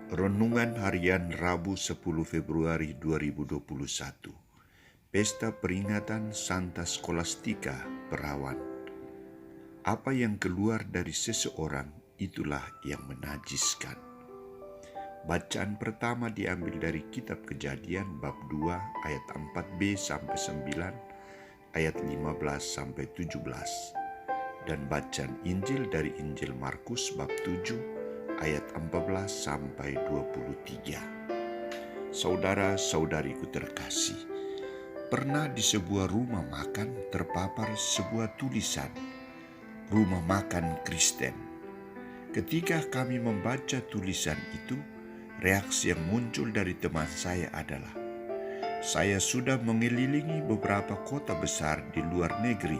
Renungan Harian Rabu 10 Februari 2021. Pesta peringatan Santa Skolastika Perawan. Apa yang keluar dari seseorang, itulah yang menajiskan. Bacaan pertama diambil dari kitab Kejadian bab 2 ayat 4b sampai 9, ayat 15 sampai 17. Dan bacaan Injil dari Injil Markus bab 7 ayat 14 sampai 23. Saudara-saudariku terkasih, pernah di sebuah rumah makan terpapar sebuah tulisan, "Rumah Makan Kristen." Ketika kami membaca tulisan itu, reaksi yang muncul dari teman saya adalah, "Saya sudah mengelilingi beberapa kota besar di luar negeri,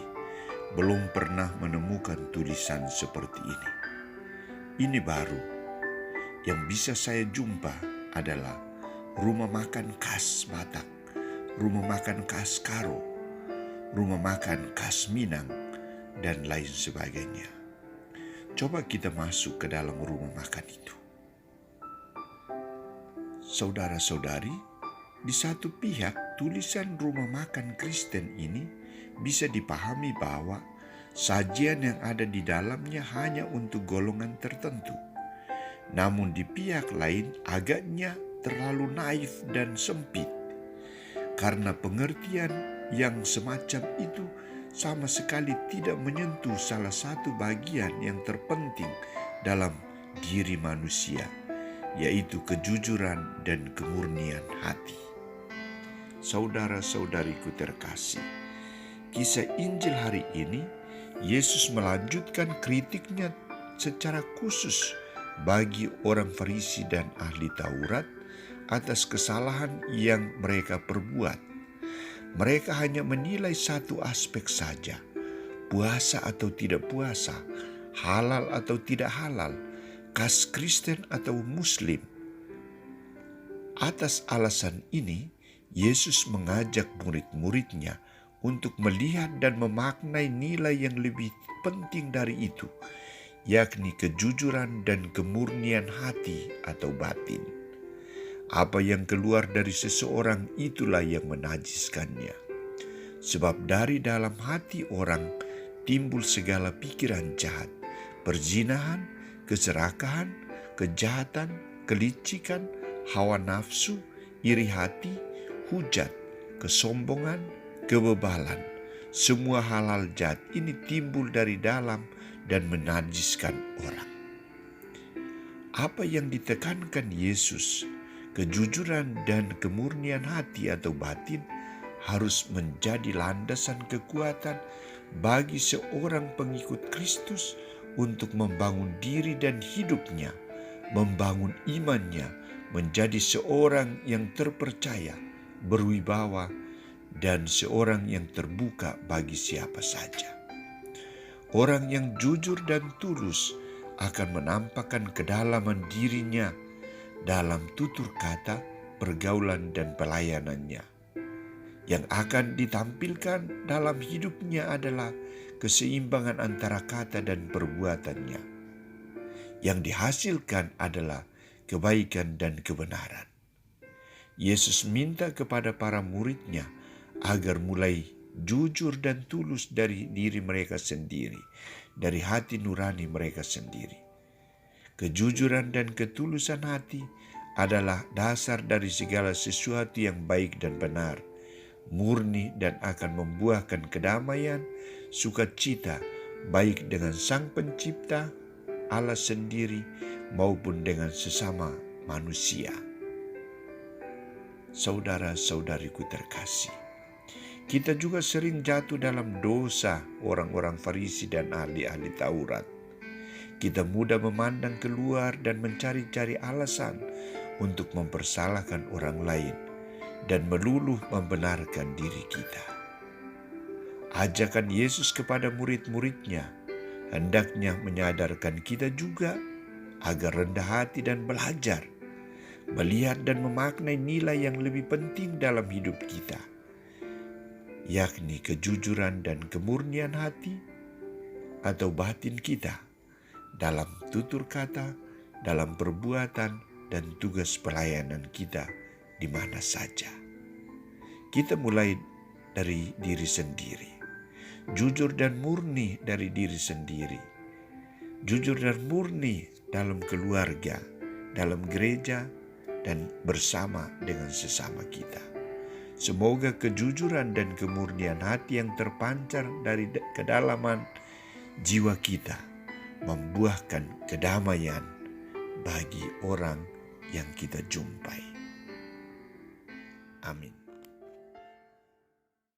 belum pernah menemukan tulisan seperti ini. Ini baru. Yang bisa saya jumpa adalah rumah makan khas Batak, rumah makan khas Karo, rumah makan khas Minang, dan lain sebagainya." Coba kita masuk ke dalam rumah makan itu. Saudara-saudari, di satu pihak tulisan rumah makan Kristen ini bisa dipahami bahwa sajian yang ada di dalamnya hanya untuk golongan tertentu. Namun di pihak lain agaknya terlalu naif dan sempit, karena pengertian yang semacam itu sama sekali tidak menyentuh salah satu bagian yang terpenting dalam diri manusia, yaitu kejujuran dan kemurnian hati. Saudara-saudariku terkasih, kisah Injil hari ini, Yesus melanjutkan kritiknya secara khusus bagi orang Farisi dan ahli Taurat atas kesalahan yang mereka perbuat. Mereka hanya menilai satu aspek saja, puasa atau tidak puasa, halal atau tidak halal, khas Kristen atau Muslim. Atas alasan ini, Yesus mengajak murid-muridnya untuk melihat dan memaknai nilai yang lebih penting dari itu, yakni kejujuran dan kemurnian hati atau batin. Apa yang keluar dari seseorang itulah yang menajiskannya. Sebab dari dalam hati orang timbul segala pikiran jahat, perzinahan, keserakahan, kejahatan, kelicikan, hawa nafsu, iri hati, hujat, kesombongan, kebebalan. Semua hal-hal jahat ini timbul dari dalam dan menajiskan orang. Apa yang ditekankan Yesus, kejujuran dan kemurnian hati atau batin, harus menjadi landasan kekuatan bagi seorang pengikut Kristus untuk membangun diri dan hidupnya, membangun imannya menjadi seorang yang terpercaya, berwibawa, dan seorang yang terbuka bagi siapa saja. Orang yang jujur dan tulus akan menampakkan kedalaman dirinya dalam tutur kata, pergaulan, dan pelayanannya. Yang akan ditampilkan dalam hidupnya adalah keseimbangan antara kata dan perbuatannya. Yang dihasilkan adalah kebaikan dan kebenaran. Yesus minta kepada para muridnya agar mulai jujur dan tulus dari diri mereka sendiri, dari hati nurani mereka sendiri. Kejujuran dan ketulusan hati adalah dasar dari segala sesuatu yang baik dan benar, murni dan akan membuahkan kedamaian, sukacita, baik dengan Sang Pencipta, Allah sendiri, maupun dengan sesama manusia. Saudara-saudariku terkasih, kita juga sering jatuh dalam dosa orang-orang Farisi dan ahli-ahli Taurat. Kita mudah memandang keluar dan mencari-cari alasan untuk mempersalahkan orang lain dan meluluh membenarkan diri kita. Ajakan Yesus kepada murid-muridnya hendaknya menyadarkan kita juga agar rendah hati dan belajar, melihat dan memaknai nilai yang lebih penting dalam hidup kita, yakni kejujuran dan kemurnian hati atau batin kita dalam tutur kata, dalam perbuatan, dan tugas pelayanan kita di mana saja. Kita mulai dari diri sendiri, jujur dan murni dari diri sendiri, jujur dan murni dalam keluarga, dalam gereja, dan bersama dengan sesama kita. Semoga kejujuran dan kemurnian hati yang terpancar dari kedalaman jiwa kita membuahkan kedamaian bagi orang yang kita jumpai. Amin.